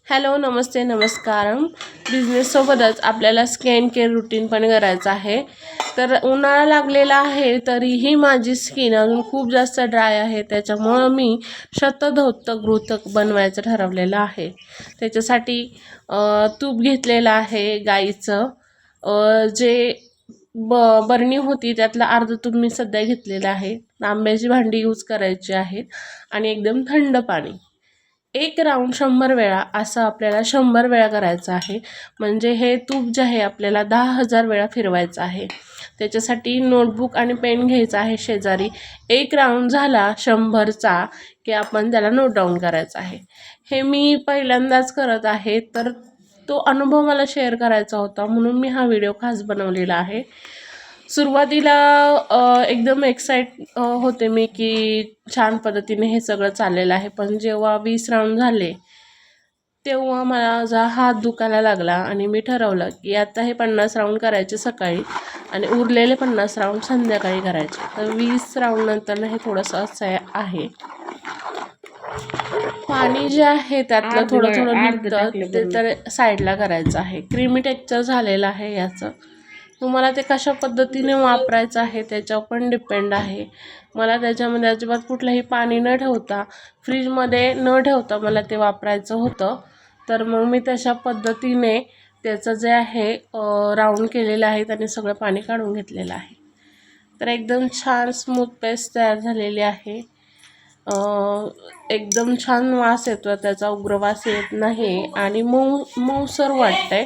Hello, नमस्ते, नमस्कारम. बिझनेससोबतच आपल्याला skin care routine पण करायचं आहे. तर उन्हाळा लागलेला आहे तरीही माझी स्किन अजून खूप जास्त ड्राय आहे. त्याच्यामुळं मी शतधौतक बनवायचं ठरवलेलं आहे. त्याच्यासाठी तूप घेतलेलं आहे गाईचं. जे बरणी होती त्यातलं अर्ध तूप मी सध्या घेतलेलं आहे. तांब्याची भांडी यूज करायची आहेत आणि एकदम थंड पाणी. एक राऊंड 100 वेळा असं आपल्याला 100 वेळा करायचं आहे. म्हणजे हे तूप जे आहे आपल्याला 10,000 वेळा फिरवायचं आहे. त्याच्यासाठी नोटबुक आणि पेन घ्यायचा आहे शेजारी. एक राऊंड झाला 100चा की आपण त्याला नोट डाऊन करायचं आहे. हे मी पहिल्यांदाच करत आहे, तर तो अनुभव मला शेअर करायचा होता म्हणून मी हा व्हिडिओ खास बनवलेला आहे. सुरुवातीला एकदम होते मी की छान पद्धतीने हे सगळं चाललेलं आहे. पण जेव्हा 20 राऊंड झाले तेव्हा माझा हात दुखायला लागला आणि मी ठरवलं की आता हे 50 राऊंड करायचे सकाळी आणि उरलेले 50 राऊंड संध्याकाळी करायचे. तर 20 राऊंड नंतर हे थोडंसं असं आहे. पाणी जे आहे त्यातलं थोडं थोडं निघतं ते तर साईडला करायचं आहे. क्रीमी टेक्स्चर झालेलं आहे याचं. तुम्हाला ते कशा पद्धतीने वापरायचं आहे त्याच्यावर पण डिपेंड आहे. मला त्याच्यामध्ये अजिबात कुठलंही पाणी न ठेवता, फ्रीजमध्ये न ठेवता मला ते वापरायचं होतं. तर मग मी तशा पद्धतीने त्याचं जे आहे राऊंड केलेलं आहे त्याने सगळं पाणी काढून घेतलेलं आहे. तर एकदम छान स्मूथ पेस्ट तयार झालेली आहे. एकदम छान वास येतो त्याचा, उग्र वास येत नाही आणि मऊसर वाटतंय.